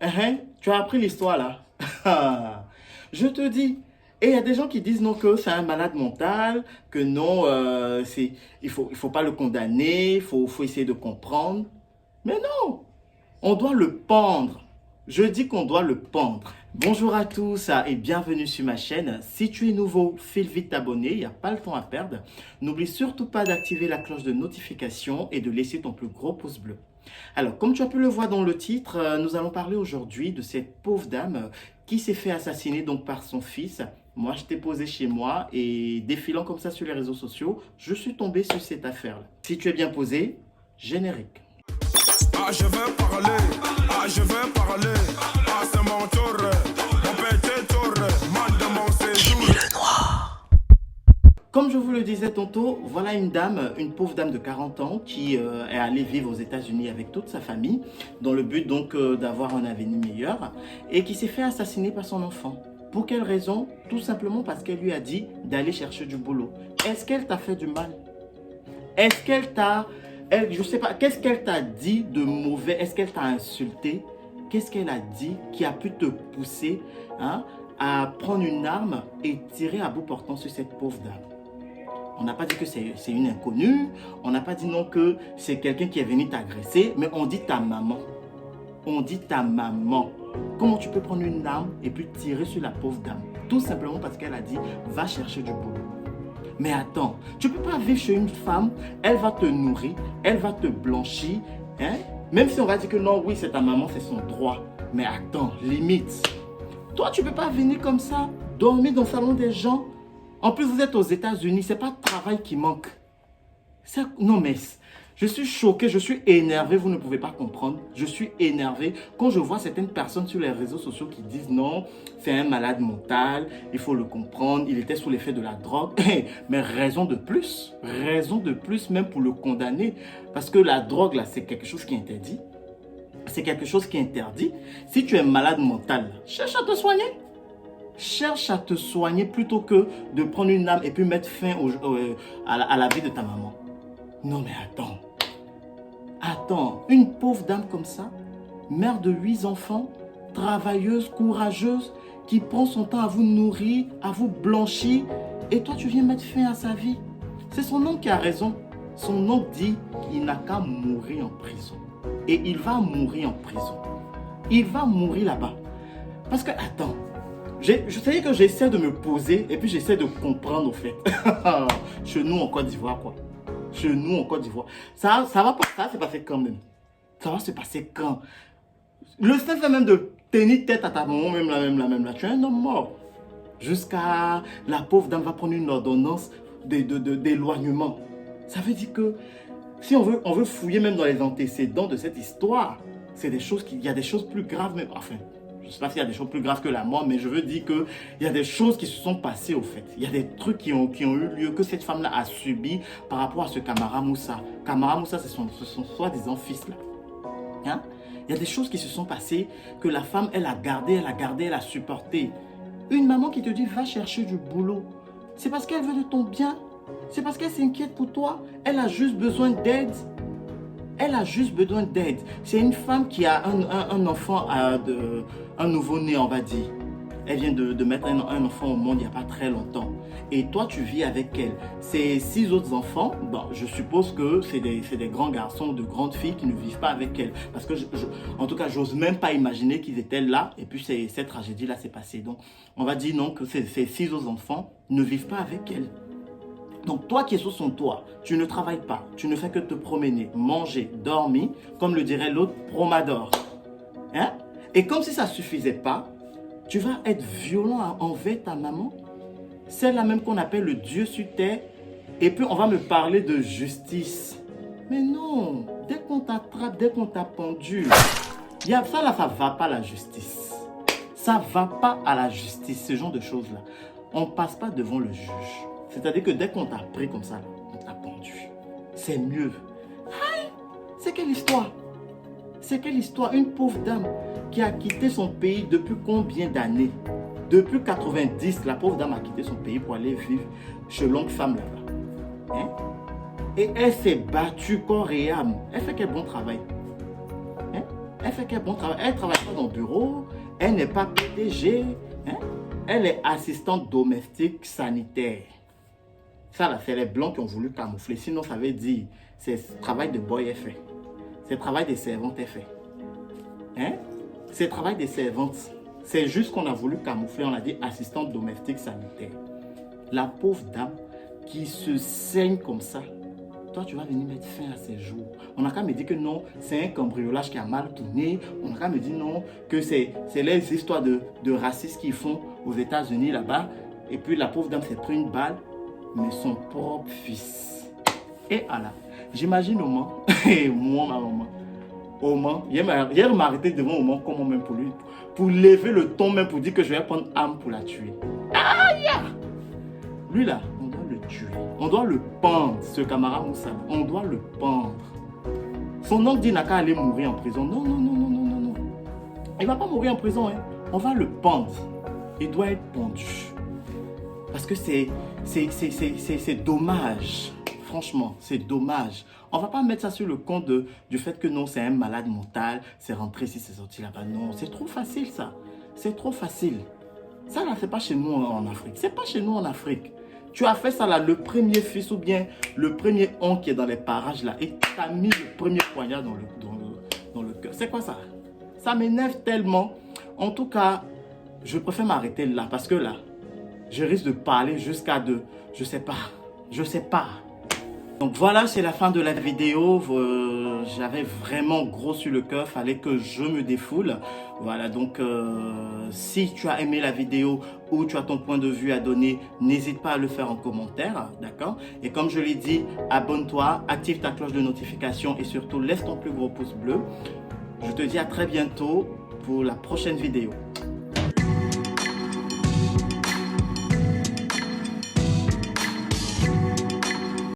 Tu as appris l'histoire là. Je te dis. Et il y a des gens qui disent non que c'est un malade mental, que non, il faut pas le condamner, faut essayer de comprendre. Mais non, on doit le pendre. Je dis qu'on doit le pendre. Bonjour à tous et bienvenue sur ma chaîne. Si tu es nouveau, file vite t'abonner, il n'y a pas le temps à perdre. N'oublie surtout pas d'activer la cloche de notification et de laisser ton plus gros pouce bleu. Alors, comme tu as pu le voir dans le titre, nous allons parler aujourd'hui de cette pauvre dame qui s'est fait assassiner donc par son fils. Moi, je t'ai posé chez moi et défilant comme ça sur les réseaux sociaux, je suis tombé sur cette affaire-là. Si tu es bien posé, générique. Ah, je veux parler. Ah, je veux parler. Ah, c'est mon tour. Mon petit tour. Man de mon séjour. Comme je vous le disais tantôt, voilà une dame, une pauvre dame de 40 ans qui est allée vivre aux États-Unis avec toute sa famille dans le but donc d'avoir un avenir meilleur et qui s'est fait assassiner par son enfant. Pour quelle raison? Tout simplement parce qu'elle lui a dit d'aller chercher du boulot. Est-ce qu'elle t'a fait du mal? Est-ce qu'elle t'a... je sais pas, qu'est-ce qu'elle t'a dit de mauvais? Est-ce qu'elle t'a insulté? Qu'est-ce qu'elle a dit qui a pu te pousser à prendre une arme et tirer à bout portant sur cette pauvre dame? On n'a pas dit que c'est une inconnue, on n'a pas dit non que c'est quelqu'un qui est venu t'agresser, mais on dit ta maman. On dit ta maman. Comment tu peux prendre une arme et puis tirer sur la pauvre dame? Tout simplement parce qu'elle a dit, va chercher du boulot. Mais attends, tu ne peux pas vivre chez une femme, elle va te nourrir, elle va te blanchir, hein? Même si on va dire que non, oui, c'est ta maman, c'est son droit. Mais attends, limite. Toi, tu ne peux pas venir comme ça, dormir dans le salon des gens. En plus, vous êtes aux États-Unis, ce n'est pas de travail qui manque. Non, mais je suis choqué, je suis énervé, vous ne pouvez pas comprendre. Je suis énervé quand je vois certaines personnes sur les réseaux sociaux qui disent non, c'est un malade mental, il faut le comprendre, il était sous l'effet de la drogue. Mais raison de plus même pour le condamner. Parce que la drogue, là, c'est quelque chose qui est interdit. C'est quelque chose qui est interdit. Si tu es malade mental, cherche à te soigner. Cherche à te soigner plutôt que de prendre une arme et puis mettre fin à la vie de ta maman. Non mais attends, une pauvre dame comme ça, mère de 8 enfants, travailleuse, courageuse, qui prend son temps à vous nourrir, à vous blanchir, et toi tu viens mettre fin à sa vie. C'est son oncle qui a raison. Son oncle dit qu'il n'a qu'à mourir en prison. Et il va mourir en prison. Il va mourir là-bas. Parce que, attends, je sais que j'essaie de me poser et puis j'essaie de comprendre au fait. Chez nous en Côte d'Ivoire, quoi. Chez nous en Côte d'Ivoire. Ça va pas, ça va se passer quand même. Ça va se passer quand? Le fait même de tenir tête à ta maman, même là, tu es un homme mort. Jusqu'à la pauvre dame va prendre une ordonnance d'éloignement. Ça veut dire que si on veut fouiller même dans les antécédents de cette histoire, c'est des choses il y a des choses plus graves même. Enfin, je ne sais pas s'il y a des choses plus graves que la mort, mais je veux dire qu'il y a des choses qui se sont passées au fait. Il y a des trucs qui ont eu lieu, que cette femme-là a subi par rapport à ce Camara Moussa. Camara Moussa, c'est son soi-disant fils là. Hein? Il y a des choses qui se sont passées que la femme, elle a gardé, elle a supporté. Une maman qui te dit, va chercher du boulot. C'est parce qu'elle veut de ton bien. C'est parce qu'elle s'inquiète pour toi. Elle a juste besoin d'aide. Elle a juste besoin d'aide. C'est une femme qui a un enfant, un nouveau-né, on va dire. Elle vient de mettre un enfant au monde il n'y a pas très longtemps. Et toi, tu vis avec elle. Ces 6 autres enfants, bon, je suppose que c'est des grands garçons, de grandes filles qui ne vivent pas avec elle. Parce que, en tout cas, j'ose même pas imaginer qu'ils étaient là. Et puis, cette tragédie-là s'est passée. Donc, on va dire non, que ces 6 autres enfants ne vivent pas avec elle. Donc toi qui es sous son toit, tu ne travailles pas, tu ne fais que te promener, manger, dormir, comme le dirait l'autre, promador. Hein? Et comme si ça ne suffisait pas, tu vas être violent envers ta maman, celle-là même qu'on appelle le Dieu sur terre, et puis on va me parler de justice. Mais non, dès qu'on t'attrape, dès qu'on t'a pendu, ça là, ça ne va pas à la justice. Ça ne va pas à la justice, ce genre de choses-là. On ne passe pas devant le juge. C'est-à-dire que dès qu'on t'a pris comme ça, on t'a pendu. C'est mieux. Aïe, c'est quelle histoire? C'est quelle histoire? Une pauvre dame qui a quitté son pays depuis combien d'années? Depuis 90, la pauvre dame a quitté son pays pour aller vivre chez l'oncle femme là-bas. Hein? Et elle s'est battue corps et âme. Elle fait quel bon travail. Hein? Elle fait quel bon travail. Elle ne travaille pas dans le bureau. Elle n'est pas PDG. Hein? Elle est assistante domestique sanitaire. Ça, là, c'est les blancs qui ont voulu camoufler. Sinon, ça veut dire, c'est le travail de boy est fait. C'est le travail des servantes est fait. Hein? C'est le travail des servantes. C'est juste qu'on a voulu camoufler. On a dit assistante domestique sanitaire. La pauvre dame qui se saigne comme ça. Toi, tu vas venir mettre fin à ses jours. On n'a qu'à me dire que non, c'est un cambriolage qui a mal tourné. On n'a qu'à me dire non, que c'est les histoires de racistes qu'ils font aux États-Unis là-bas. Et puis la pauvre dame s'est pris une balle, mais son propre fils. Et voilà. J'imagine au Mans, et moi, ma maman, au Mans, hier m'a arrêté devant au Mans, comment même pour lever le ton, même pour dire que je vais prendre âme pour la tuer. Aïe! Lui là, on doit le tuer. On doit le pendre, ce camarade Moussa. On doit le pendre. Son oncle dit n'a qu'à aller mourir en prison. Non, non, non, non, non, non, non. Il ne va pas mourir en prison. Hein. On va le pendre. Il doit être pendu. Parce que c'est dommage. Franchement, c'est dommage. On ne va pas mettre ça sur le compte du fait que non, c'est un malade mental. C'est rentré ici, c'est sorti là-bas. Non, c'est trop facile ça. C'est trop facile. Ça là, c'est pas chez nous en Afrique. C'est pas chez nous en Afrique. Tu as fait ça là, le premier fils ou bien le premier oncle qui est dans les parages là, et tu as mis le premier poignard dans le cœur. C'est quoi ça? Ça m'énerve tellement. En tout cas, je préfère m'arrêter là parce que là, je risque de parler jusqu'à de... Je sais pas. Donc voilà, c'est la fin de la vidéo. J'avais vraiment gros sur le cœur, fallait que je me défoule. Voilà, donc si tu as aimé la vidéo ou tu as ton point de vue à donner, n'hésite pas à le faire en commentaire, d'accord? Et comme je l'ai dit, abonne-toi, active ta cloche de notification et surtout laisse ton plus gros pouce bleu. Je te dis à très bientôt pour la prochaine vidéo.